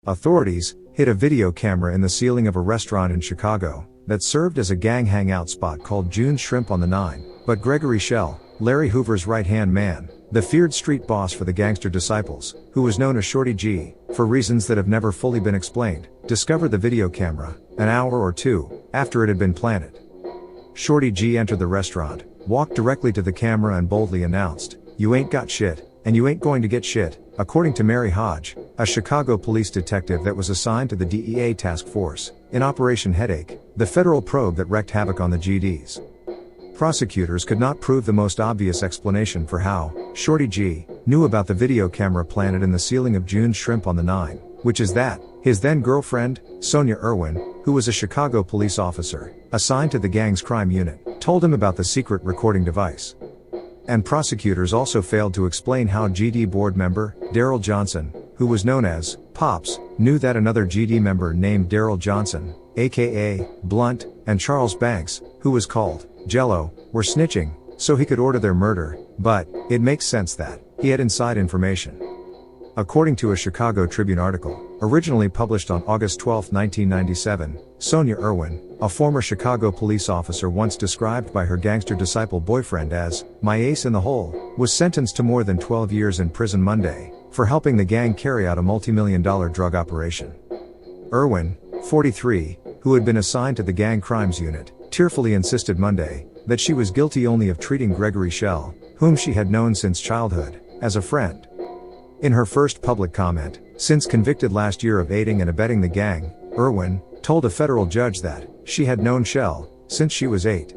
Authorities hid a video camera in the ceiling of a restaurant in Chicago that served as a gang hangout spot called June's Shrimp on the Nine. But Gregory Schell, Larry Hoover's right-hand man, the feared street boss for the Gangster Disciples, who was known as Shorty G, for reasons that have never fully been explained, discovered the video camera an hour or two after it had been planted. Shorty G entered the restaurant, walked directly to the camera and boldly announced, "You ain't got shit, and you ain't going to get shit," according to Mary Hodge, a Chicago police detective that was assigned to the DEA task force in Operation Headache, the federal probe that wreaked havoc on the GDs. Prosecutors could not prove the most obvious explanation for how Shorty G knew about the video camera planted in the ceiling of June's Shrimp on the Nine, which is that his then-girlfriend, Sonia Irwin, who was a Chicago police officer assigned to the gang's crime unit, told him about the secret recording device. And prosecutors also failed to explain how GD board member Daryl Johnson, who was known as Pops, knew that another GD member named Daryl Johnson, aka Blunt, and Charles Banks, who was called Jello, were snitching, so he could order their murder, but it makes sense that he had inside information. According to a Chicago Tribune article, originally published on August 12, 1997, Sonia Irwin, a former Chicago police officer once described by her gangster disciple boyfriend as "my ace in the hole," was sentenced to more than 12 years in prison Monday for helping the gang carry out a multi-million-dollar drug operation. Irwin, 43, who had been assigned to the gang crimes unit, tearfully insisted Monday that she was guilty only of treating Gregory Schell, whom she had known since childhood, as a friend. In her first public comment, since convicted last year of aiding and abetting the gang, Irwin told a federal judge that she had known Schell since she was 8.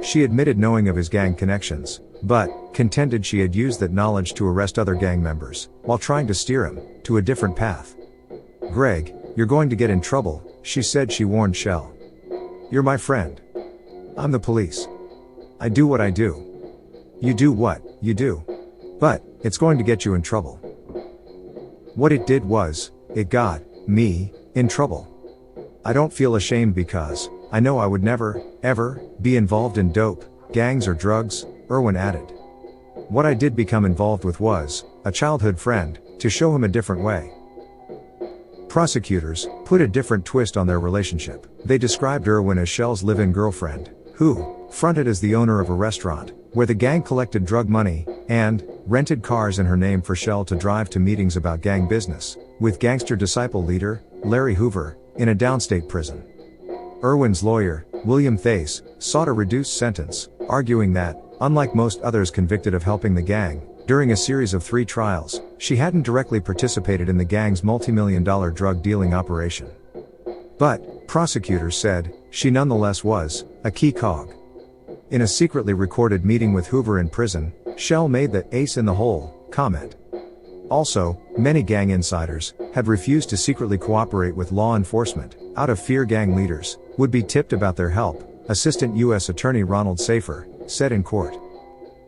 She admitted knowing of his gang connections, but contended she had used that knowledge to arrest other gang members while trying to steer him to a different path. "Greg, you're going to get in trouble," she said. She warned Schell. "You're my friend. I'm the police. I do what I do. You do what you do. But it's going to get you in trouble." What it did was, it got me in trouble. "I don't feel ashamed because I know I would never, ever, be involved in dope, gangs or drugs," Irwin added. "What I did become involved with was a childhood friend, to show him a different way." Prosecutors put a different twist on their relationship. They described Irwin as Schell's live-in girlfriend, who fronted as the owner of a restaurant where the gang collected drug money and rented cars in her name for Schell to drive to meetings about gang business with Gangster Disciple leader Larry Hoover in a downstate prison. Irwin's lawyer, William Thace, sought a reduced sentence, arguing that, unlike most others convicted of helping the gang, during a series of 3 trials, she hadn't directly participated in the gang's multi-million-dollar drug dealing operation. But prosecutors said she nonetheless was a key cog. In a secretly recorded meeting with Hoover in prison, Schell made the "ace in the hole" comment. Also, many gang insiders had refused to secretly cooperate with law enforcement out of fear gang leaders would be tipped about their help, Assistant U.S. Attorney Ronald Safer said in court.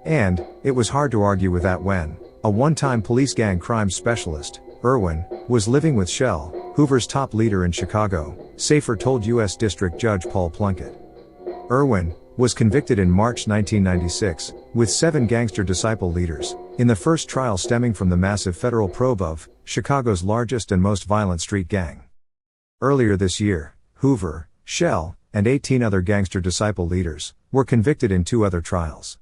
And it was hard to argue with that when a one-time police gang crime specialist, Irwin, was living with Schell, Hoover's top leader in Chicago, Safer told U.S. District Judge Paul Plunkett. Irwin was convicted in March 1996, with 7 Gangster Disciple leaders, in the first trial stemming from the massive federal probe of Chicago's largest and most violent street gang. Earlier this year, Hoover, Schell, and 18 other Gangster Disciple leaders were convicted in 2 other trials.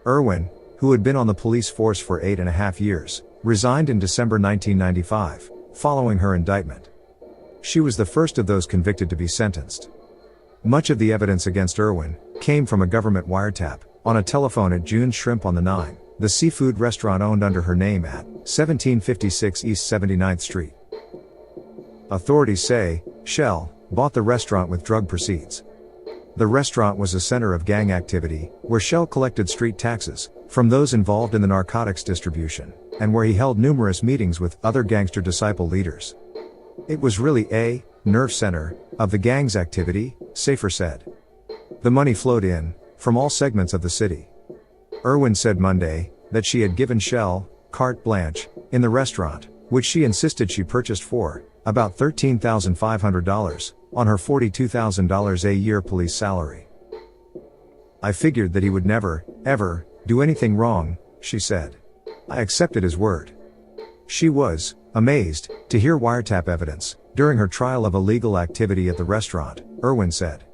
Irwin, who had been on the police force for 8.5 years, resigned in December 1995, following her indictment. She was the first of those convicted to be sentenced. Much of the evidence against Irwin came from a government wiretap on a telephone at June's Shrimp on the Nine, the seafood restaurant owned under her name at 1756 East 79th Street. Authorities say Schell bought the restaurant with drug proceeds. The restaurant was a center of gang activity, where Schell collected street taxes from those involved in the narcotics distribution, and where he held numerous meetings with other Gangster Disciple leaders. "It was really a nerve center of the gang's activity," Safer said. "The money flowed in from all segments of the city." Irwin said Monday that she had given Schell carte blanche in the restaurant, which she insisted she purchased for about $13,500 on her $42,000 a year police salary. "I figured that he would never, ever, do anything wrong," she said. "I accepted his word. She was amazed to hear wiretap evidence during her trial of illegal activity at the restaurant, Irwin said.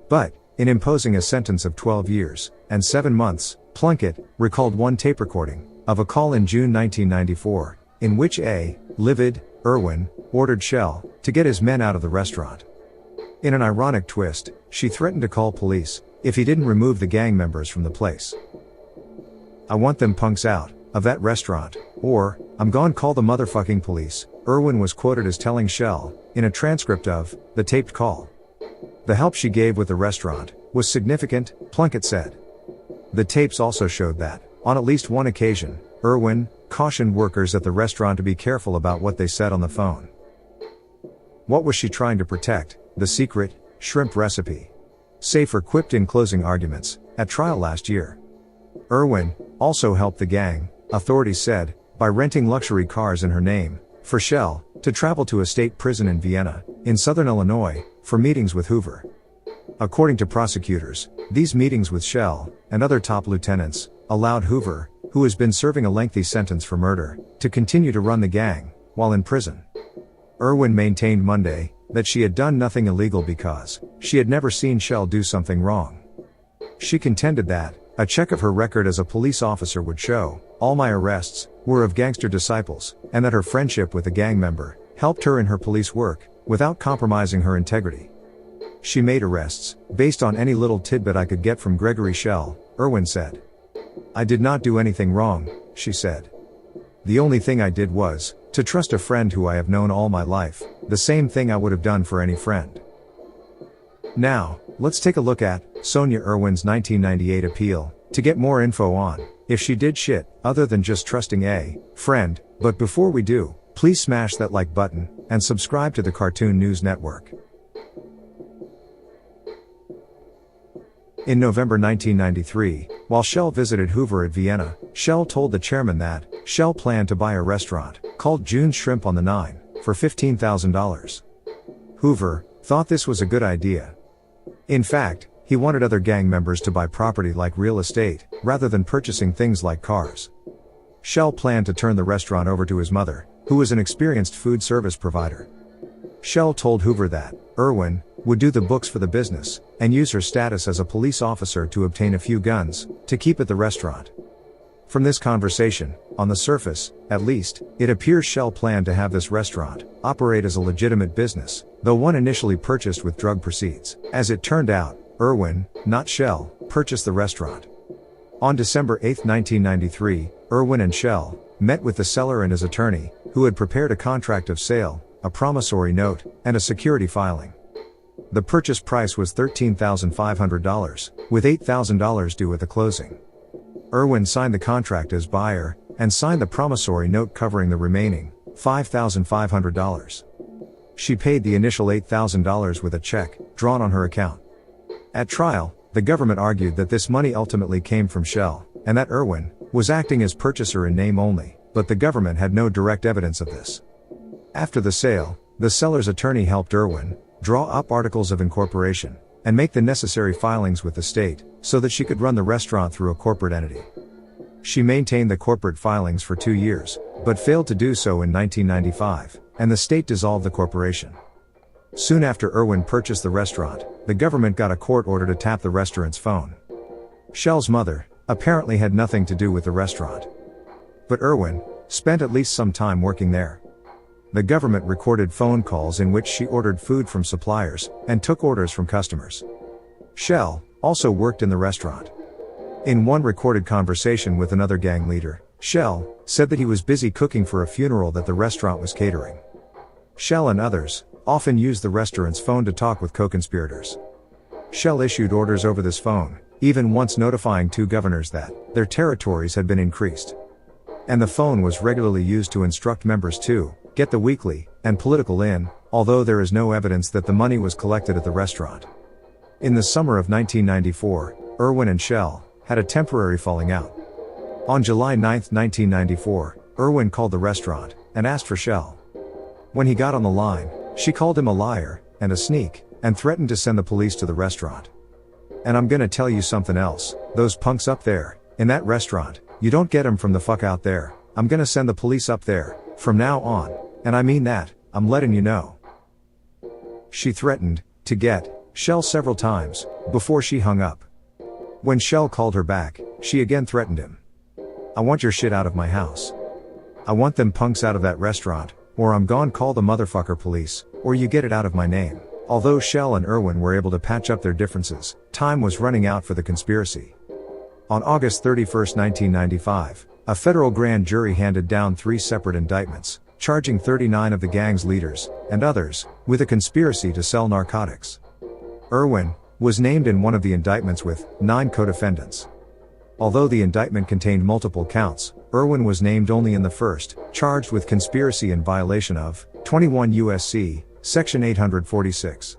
But, in imposing a sentence of 12 years and 7 months, Plunkett recalled one tape recording of a call in June 1994, in which a livid Irwin ordered Shell to get his men out of the restaurant. In an ironic twist, she threatened to call police if he didn't remove the gang members from the place. "I want them punks out of that restaurant, or I'm gone call the motherfucking police," Irwin was quoted as telling Shell in a transcript of the taped call. The help she gave with the restaurant was significant, Plunkett said. The tapes also showed that, on at least one occasion, Irwin cautioned workers at the restaurant to be careful about what they said on the phone. What was she trying to protect? The secret shrimp recipe. Safer quipped in closing arguments at trial last year. Irwin also helped the gang, authorities said, by renting luxury cars in her name for Shell to travel to a state prison in Vienna, in southern Illinois, for meetings with Hoover. According to prosecutors, these meetings with Shell and other top lieutenants allowed Hoover, who has been serving a lengthy sentence for murder, to continue to run the gang while in prison. Irwin maintained Monday that she had done nothing illegal because she had never seen Shell do something wrong. She contended that a check of her record as a police officer would show all my arrests were of Gangster Disciples, and that her friendship with a gang member helped her in her police work without compromising her integrity. She made arrests based on any little tidbit I could get from Gregory Shell, Irwin said. "I did not do anything wrong," she said. "The only thing I did was to trust a friend who I have known all my life, the same thing I would have done for any friend." Now, let's take a look at Sonia Irwin's 1998 appeal to get more info on if she did shit other than just trusting a friend. But before we do, please smash that like button and subscribe to the Cartoon News Network. In November 1993, while Shell visited Hoover at Vienna, Shell told the chairman that Shell planned to buy a restaurant called June's Shrimp on the 9 for $15,000. Hoover thought this was a good idea. In fact, he wanted other gang members to buy property like real estate, rather than purchasing things like cars. Shell planned to turn the restaurant over to his mother, who was an experienced food service provider. Shell told Hoover that Irwin would do the books for the business, and use her status as a police officer to obtain a few guns to keep at the restaurant. From this conversation, on the surface, at least, it appears Shell planned to have this restaurant operate as a legitimate business, though one initially purchased with drug proceeds. As it turned out, Irwin, not Shell, purchased the restaurant. On December 8, 1993, Irwin and Shell met with the seller and his attorney, who had prepared a contract of sale, a promissory note, and a security filing. The purchase price was $13,500, with $8,000 due at the closing. Irwin signed the contract as buyer, and signed the promissory note covering the remaining $5,500. She paid the initial $8,000 with a check drawn on her account. At trial, the government argued that this money ultimately came from Shell, and that Irwin was acting as purchaser in name only, but the government had no direct evidence of this. After the sale, the seller's attorney helped Irwin draw up articles of incorporation and make the necessary filings with the state so that she could run the restaurant through a corporate entity. She maintained the corporate filings for 2 years, but failed to do so in 1995, and the state dissolved the corporation. Soon after Irwin purchased the restaurant, the government got a court order to tap the restaurant's phone. Shell's mother apparently had nothing to do with the restaurant, but Irwin spent at least some time working there. The government recorded phone calls in which she ordered food from suppliers and took orders from customers. Shell also worked in the restaurant. In one recorded conversation with another gang leader, Shell said that he was busy cooking for a funeral that the restaurant was catering. Shell and others often used the restaurant's phone to talk with co-conspirators. Shell issued orders over this phone, even once notifying 2 governors that their territories had been increased. And the phone was regularly used to instruct members to get the weekly and political in, although there is no evidence that the money was collected at the restaurant. In the summer of 1994, Irwin and Shell had a temporary falling out. On July 9, 1994, Irwin called the restaurant and asked for Shell. When he got on the line, she called him a liar and a sneak, and threatened to send the police to the restaurant. "And I'm gonna tell you something else, those punks up there, in that restaurant, you don't get 'em from the fuck out there," I'm gonna send the police up there, from now on. And I mean that, I'm letting you know. She threatened to get Shell several times before she hung up. When Shell called her back, she again threatened him. I want your shit out of my house. I want them punks out of that restaurant, or I'm gone call the motherfucker police, or you get it out of my name. Although Shell and Irwin were able to patch up their differences, time was running out for the conspiracy. On August 31, 1995, a federal grand jury handed down 3 separate indictments, charging 39 of the gang's leaders, and others, with a conspiracy to sell narcotics. Irwin was named in one of the indictments with 9 co-defendants. Although the indictment contained multiple counts, Irwin was named only in the first, charged with conspiracy in violation of 21 U.S.C. Section 846.